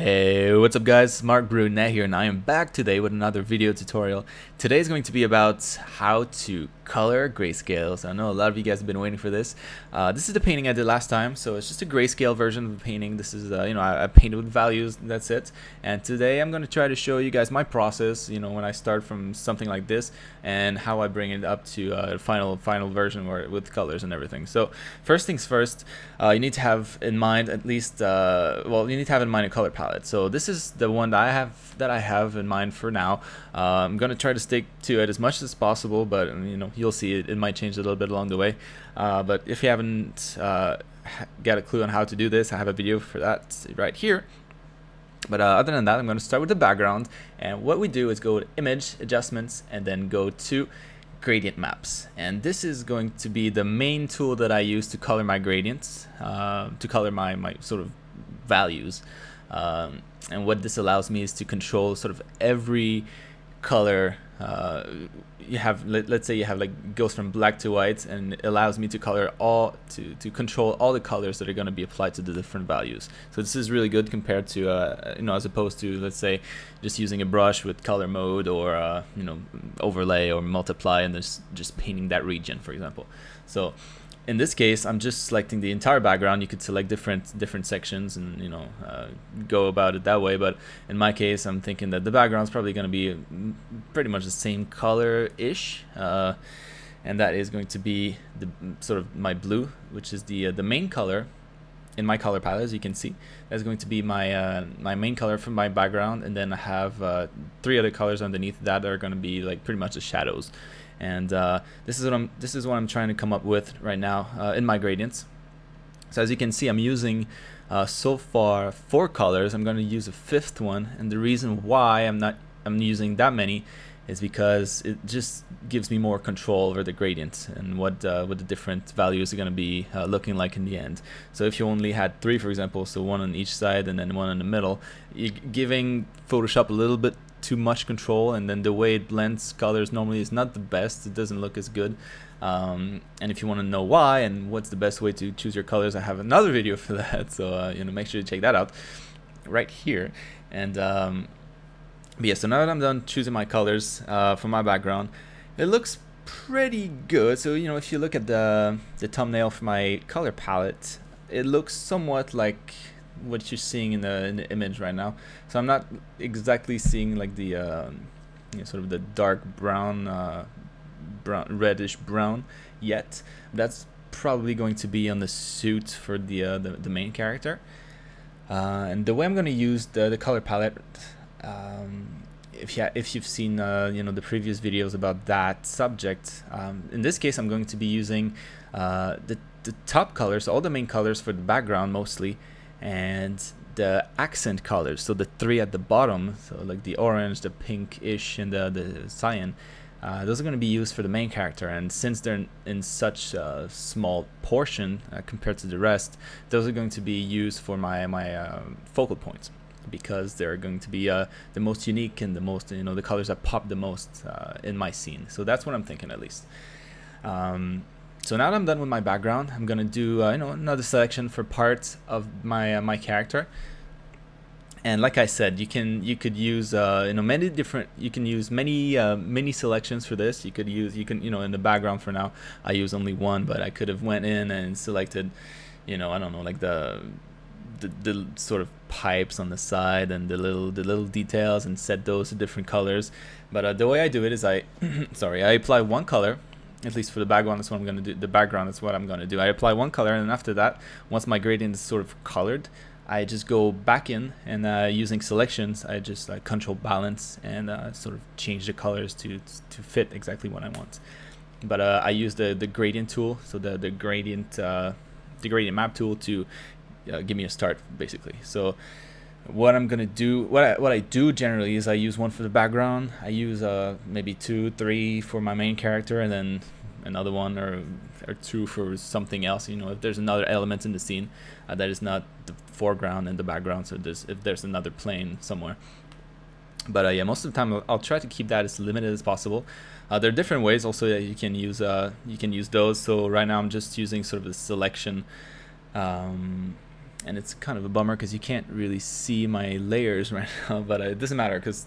Hey, what's up guys? Marc Brunet here, and I am back today with another video tutorial. Today is going to be about how to color grayscales. I know a lot of you guys have been waiting for this. This is the painting I did last time, so it's just a grayscale version of the painting. This is, I painted with values, that's it. And today I'm going to try to show you guys my process, when I start from something like this and how I bring it up to a final version with colors and everything. So first things first, you need to have in mind at least, you need to have in mind a color palette. So this is the one that I have in mind for now. I'm going to try to stick to it as much as possible, but you'll see it might change a little bit along the way. But if you haven't got a clue on how to do this, I have a video for that right here. But other than that, I'm going to start with the background, and what we do is go to Image, Adjustments, and then go to Gradient Maps. And this is going to be the main tool that I use to color my gradients, to color my sort of values. And what this allows me is to control sort of every color. You have, let's say you have like goes from black to white, and it allows me to color to control all the colors that are going to be applied to the different values. So this is really good compared to as opposed to, let's say, just using a brush with color mode or overlay or multiply and just painting that region, for example. So in this case, I'm just selecting the entire background. You could select different sections and go about it that way. But in my case, I'm thinking that the background is probably going to be pretty much the same color-ish, and that is going to be the sort of my blue, which is the main color in my color palette. As you can see, that's going to be my my main color for my background, and then I have 3 other colors underneath that are going to be like pretty much the shadows. And this is what I'm trying to come up with right now in my gradients. So as you can see, I'm using so far 4 colors. I'm going to use a 5th one, and the reason why I'm using that many is because it just gives me more control over the gradient and what the different values are going to be looking like in the end. So if you only had 3, for example, so 1 on each side and then 1 in the middle, you're giving Photoshop a little bit too much control, and then the way it blends colors normally is not the best. It doesn't look as good. And if you want to know why and what's the best way to choose your colors, I have another video for that. So make sure to check that out right here. And but yeah, so now that I'm done choosing my colors for my background, it looks pretty good. So if you look at the thumbnail for my color palette, it looks somewhat like what you're seeing in the image right now. So I'm not exactly seeing like the sort of the dark brown, reddish brown yet. That's probably going to be on the suit for the main character. And the way I'm going to use the color palette, if you've seen the previous videos about that subject, in this case I'm going to be using the top colors, all the main colors for the background mostly, and the accent colors, so the 3 at the bottom, so like the orange, the pinkish, and the cyan, those are going to be used for the main character. And since they're in such a small portion compared to the rest, those are going to be used for my focal points, because they're going to be the most unique and the most, the colors that pop the most in my scene. So that's what I'm thinking, at least. So now that I'm done with my background, I'm gonna do another selection for parts of my character. And like I said, you could use many different, you can use many selections for this. You can in the background for now I use only 1, but I could have went in and selected I don't know, like the sort of pipes on the side and the little details, and set those to different colors. But the way I do it is I apply 1 color. At least for the background, that's what I'm going to do. The background is what I'm going to do. I apply 1 color, and after that, once my gradient is sort of colored, I just go back in, and using selections, I just control balance and sort of change the colors to fit exactly what I want. But I use the gradient tool, so the gradient map tool, to give me a start, basically. So what I'm gonna do, what I do generally is I use 1 for the background. I use maybe 2, 3 for my main character, and then another 1 or 2 for something else. If there's another element in the scene that is not the foreground and the background. So if there's another plane somewhere. But yeah, most of the time I'll try to keep that as limited as possible. There are different ways also that you can use those. So right now I'm just using sort of the selection and it's kind of a bummer because you can't really see my layers right now, but it doesn't matter because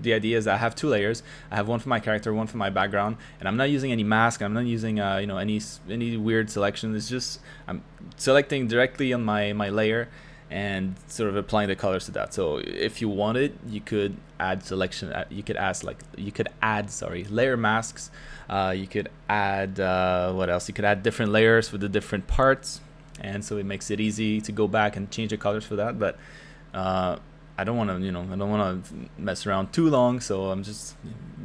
the idea is I have 2 layers. I have one for my character, one for my background, and I'm not using any mask. I'm not using you know, any weird selection. It's just I'm selecting directly on my layer and sort of applying the colors to that. So if you wanted, you could add selection. You could add layer masks. You could add what else? You could add different layers for the different parts. And so it makes it easy to go back and change the colors for that, but I don't want to, you know, I don't want to mess around too long, so I'm just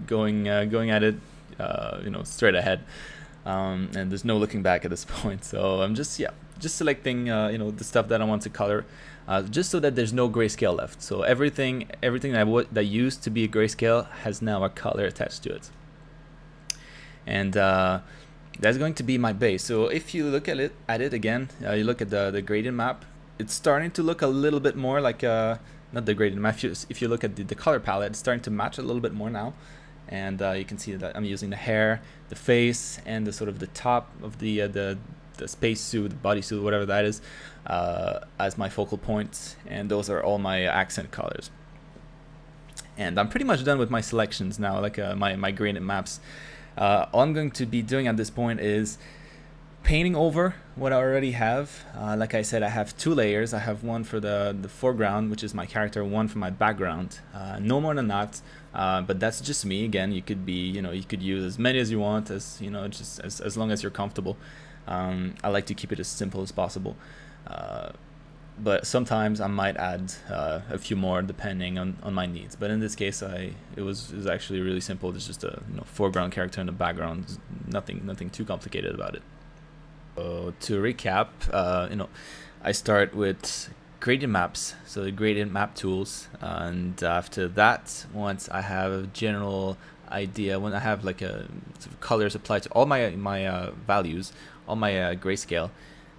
going at it, you know, straight ahead, and there's no looking back at this point. So I'm just selecting, you know, the stuff that I want to color, just so that there's no grayscale left. So everything that used to be a grayscale has now a color attached to it, and that's going to be my base. So if you look at it again, you look at the gradient map, it's starting to look a little bit more like not the gradient map. If you look at the color palette, it's starting to match a little bit more now, and you can see that I'm using the hair, the face, and the sort of the top of the space suit, the bodysuit, whatever that is, as my focal points, and those are all my accent colors. And I'm pretty much done with my selections now, like my gradient maps. All I'm going to be doing at this point is painting over what I already have. Like I said, I have 2 layers. I have one for the foreground, which is my character, one for my background. No more than that, but that's just me. Again, you could be, you know, you could use as many as you want, as you know, just as long as you're comfortable. I like to keep it as simple as possible. But sometimes I might add a few more depending on my needs. But in this case, it was actually really simple. It's just a, you know, foreground character and a background. Nothing too complicated about it. So to recap, you know, I start with gradient maps, so the gradient map tools, and after that, once I have a general idea, when I have like a sort of colors applied to all my values, all my grayscale.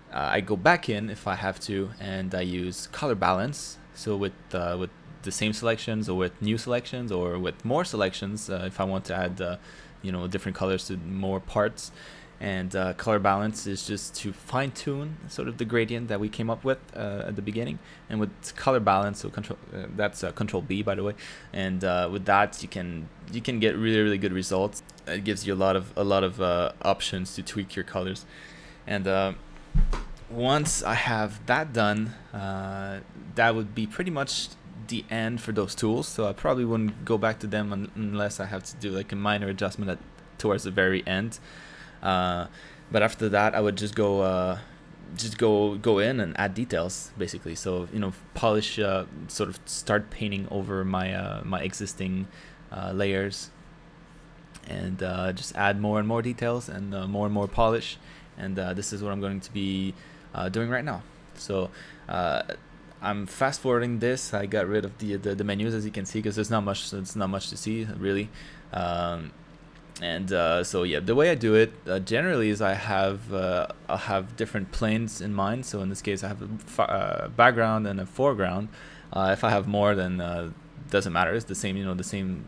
I go back in if I have to, and I use color balance. So with the same selections, or with new selections, or with more selections, if I want to add you know, different colors to more parts. And color balance is just to fine-tune sort of the gradient that we came up with at the beginning. And with color balance, so that's Control B, by the way. And with that, you can get really good results. It gives you a lot of options to tweak your colors. And once I have that done, that would be pretty much the end for those tools. So I probably wouldn't go back to them unless I have to do like a minor adjustment towards the very end. But after that, I would just go in and add details, basically. So, you know, polish, sort of start painting over my my existing layers, and just add more and more details and more polish. And this is what I'm going to be doing right now. So I'm fast forwarding this. I got rid of the menus, as you can see, because there's not much to see really. So yeah, the way I do it generally is I'll have different planes in mind. So in this case, I have a background and a foreground. If I have more, then doesn't matter. It's the same, you know, the same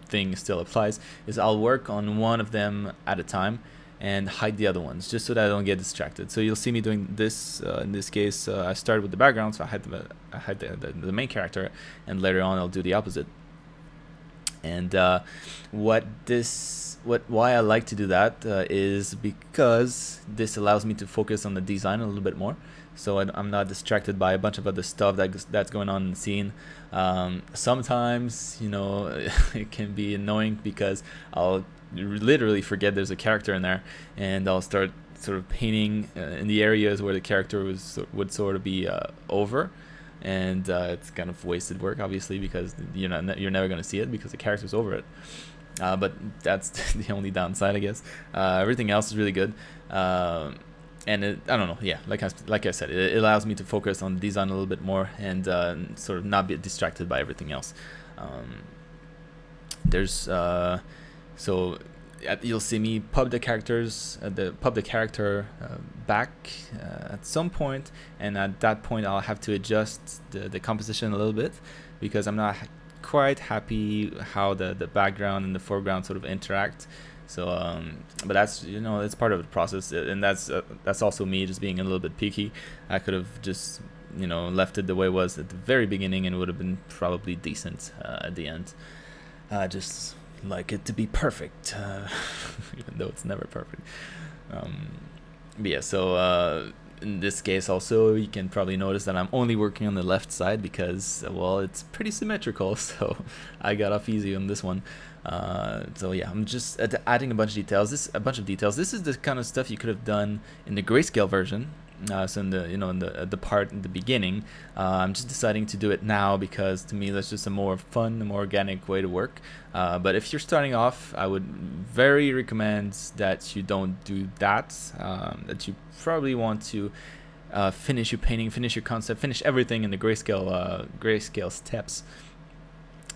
thing still applies. Is I'll work on one of them at a time and hide the other ones, just so that I don't get distracted. So you'll see me doing this. In this case, I started with the background, so I hide the main character, and later on I'll do the opposite. And why I like to do that is because this allows me to focus on the design a little bit more. So I'm not distracted by a bunch of other stuff that's going on in the scene. Sometimes, you know, it can be annoying because I'll literally forget there's a character in there, and I'll start sort of painting in the areas where the character would sort of be over. And it's kind of wasted work, obviously, because you're never going to see it because the character's over it. But that's the only downside, I guess. Everything else is really good, and I don't know. Yeah, like I said, it allows me to focus on design a little bit more and sort of not be distracted by everything else. So you'll see me pub the character back at some point, and at that point I'll have to adjust the composition a little bit, because I'm not quite happy how the background and the foreground sort of interact. So but that's, you know, it's part of the process, and that's also me just being a little bit picky. I could have just you know, left it the way it was at the very beginning, and it would have been probably decent at the end. Just like it to be perfect, even though it's never perfect. But yeah, so in this case also, you can probably notice that I'm only working on the left side because, well, it's pretty symmetrical, so I got off easy on this one. So yeah, I'm just adding a bunch of details. This is the kind of stuff you could have done in the grayscale version. So in the, you know, in the part in the beginning, I'm just deciding to do it now because to me that's just a more fun, a more organic way to work. But if you're starting off, I would very recommend that you don't do that. That you probably want to finish your painting, finish your concept, finish everything in the grayscale steps.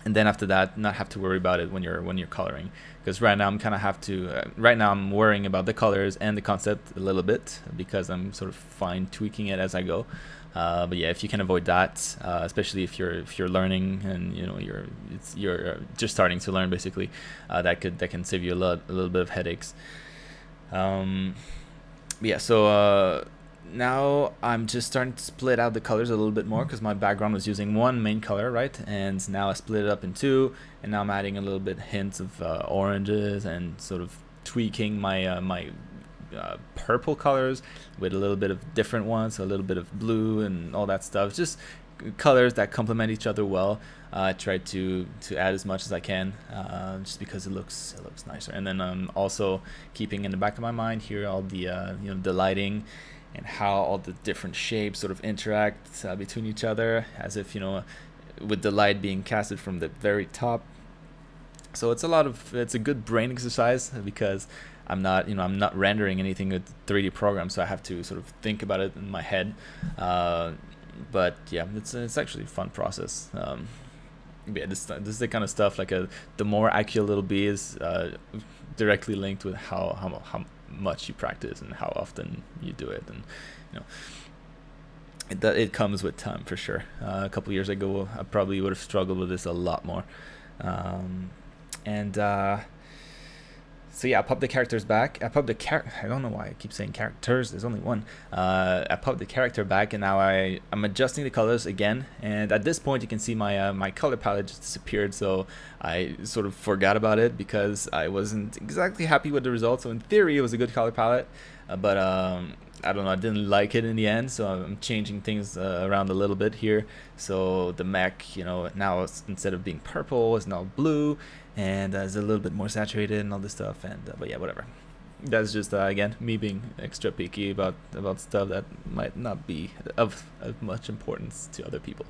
And then after that, not have to worry about it when you're coloring, because right now I'm kind of have to. Right now I'm worrying about the colors and the concept a little bit because I'm sort of fine tweaking it as I go. But yeah, if you can avoid that, especially if you're learning and you know you're just starting to learn basically, that can save you a little bit of headaches. Yeah, so now I'm just starting to split out the colors a little bit more because my background was using one main color, right? And now I split it up in two, and now I'm adding a little bit hints of oranges and sort of tweaking my purple colors with a little bit of different ones, so a little bit of blue and all that stuff. Just colors that complement each other well. I try to add as much as I can, just because it looks nicer. And then I'm also keeping in the back of my mind here all the you know, the lighting and how all the different shapes sort of interact between each other, as if, you know, with the light being casted from the very top. So it's a good brain exercise because I'm not rendering anything with 3D program, so I have to sort of think about it in my head. But yeah, it's actually a fun process. Yeah, this is the kind of stuff, like the more accurate it'll be is directly linked with how much you practice and how often you do it, and you know, it comes with time for sure. A couple years ago I probably would have struggled with this a lot more. So yeah, I popped the characters back. I don't know why I keep saying characters. There's only one. I popped the character back, and now I'm adjusting the colors again. And at this point, you can see my color palette just disappeared. So I sort of forgot about it because I wasn't exactly happy with the results. So in theory, it was a good color palette, but I don't know, I didn't like it in the end. So I'm changing things around a little bit here. So the mech, you know, now instead of being purple, it's now blue. And it's a little bit more saturated and all this stuff, and but yeah, whatever. That's just again me being extra picky about stuff that might not be of much importance to other people.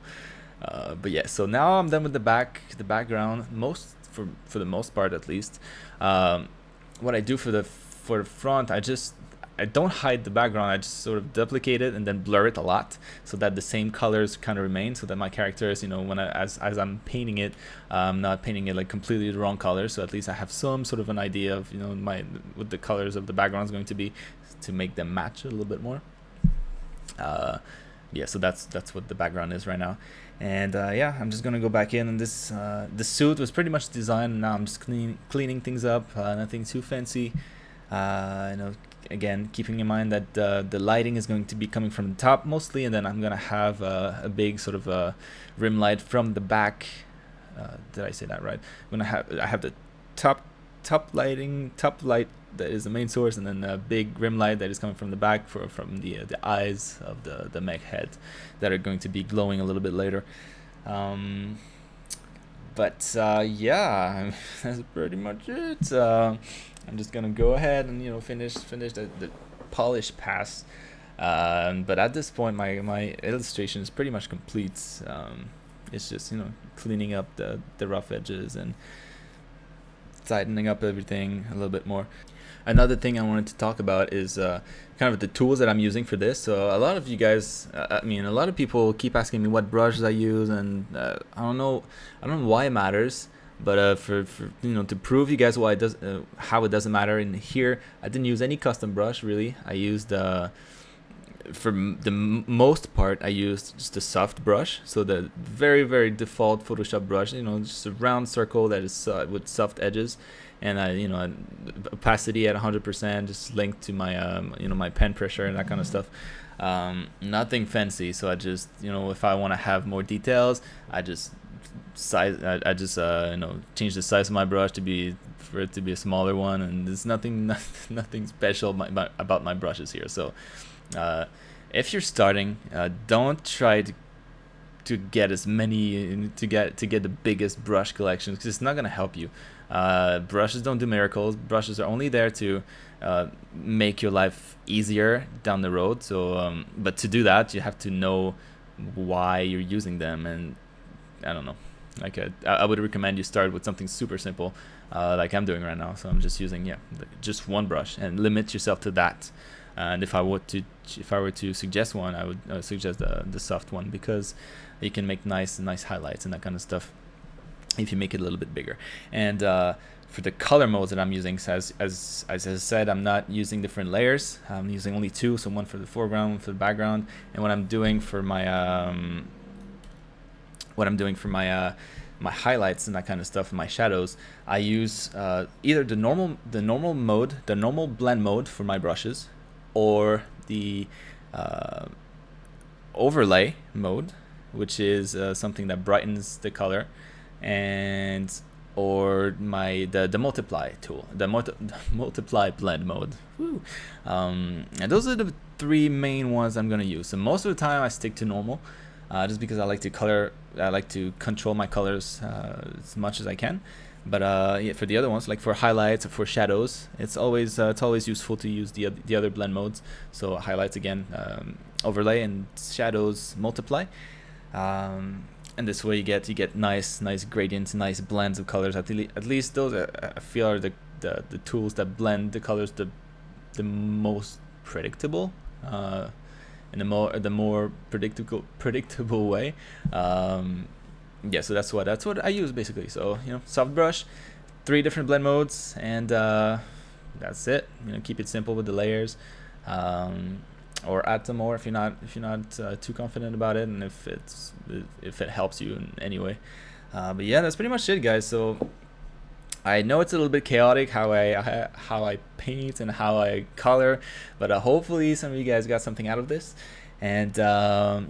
But yeah, so now I'm done with the background, for the most part at least. What I do for the front, I don't hide the background. I just sort of duplicate it and then blur it a lot so that the same colors kind of remain, so that my characters, you know, when as I'm painting it, I'm not painting it like completely the wrong color. So at least I have some sort of an idea of, you know, what the colors of the background is going to be, to make them match a little bit more. Yeah, so that's what the background is right now. And yeah, I'm just gonna go back in, and this the suit was pretty much designed, and now I'm just cleaning things up. Nothing too fancy. You know, again, keeping in mind that the lighting is going to be coming from the top mostly, and then I'm gonna have a big sort of rim light from the back. Did I say that right? I have the top light that is the main source, and then a big rim light that is coming from the back from the eyes of the mech head that are going to be glowing a little bit later. But yeah, that's pretty much it. I'm just gonna go ahead and, you know, finish the polish pass. But at this point, my illustration is pretty much complete. It's just, you know, cleaning up the rough edges and tightening up everything a little bit more. Another thing I wanted to talk about is kind of the tools that I'm using for this. So a lot of you guys, a lot of people keep asking me what brushes I use, and I don't know why it matters. But for you know, to prove you guys why it does, how it doesn't matter in here, I didn't use any custom brush really. I used for the most part, I use just a soft brush, so the very default Photoshop brush, you know, just a round circle that is with soft edges, and you know, opacity at 100%, just linked to my you know, my pen pressure and that kind of stuff. Nothing fancy. So I just, you know, if I want to have more details, I just I just you know, change the size of my brush to be, for it to be a smaller one, and there's nothing special about my brushes here. So if you're starting, don't try to get as many, to get the biggest brush collection, because it's not going to help you. Brushes don't do miracles. Brushes are only there to make your life easier down the road. So but to do that, you have to know why you're using them, and I don't know, like I would recommend you start with something super simple, like I'm doing right now. So I'm just using, yeah, just one brush, and limit yourself to that. And if I were to suggest one, I would suggest the soft one, because you can make nice highlights and that kind of stuff if you make it a little bit bigger. And for the color modes that I'm using, so as I said, I'm not using different layers. I'm using only two, so one for the foreground, one for the background. And what I'm doing for my my highlights and that kind of stuff, my shadows, I use either the normal blend mode for my brushes, or the overlay mode, which is something that brightens the color, and or the multiply tool, the multiply blend mode. Woo. And those are the three main ones I'm gonna use. So most of the time I stick to normal, just because I like to control my colors as much as I can. But yeah, for the other ones, like for highlights or for shadows, it's always useful to use the other blend modes. So highlights again, overlay, and shadows multiply. And this way you get nice gradients, nice blends of colors. At least those I feel are the tools that blend the colors the most predictable, in the more predictable way. Yeah, so that's what I use basically. So, you know, soft brush, 3 different blend modes, and that's it. You know, keep it simple with the layers, or add some more if you're not too confident about it, and if it helps you in any way. But yeah, that's pretty much it, guys. So I know it's a little bit chaotic how I paint and how I color, but hopefully some of you guys got something out of this. And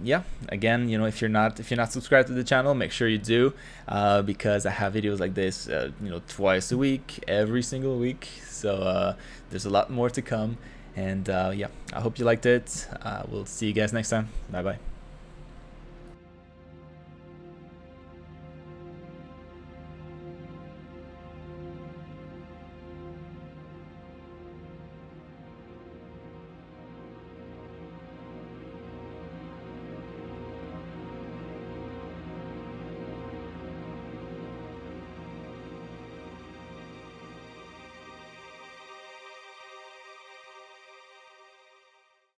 yeah, again, you know, if you're not subscribed to the channel, make sure you do, because I have videos like this, you know, twice a week, every single week. So there's a lot more to come. And yeah, I hope you liked it. We'll see you guys next time. Bye bye.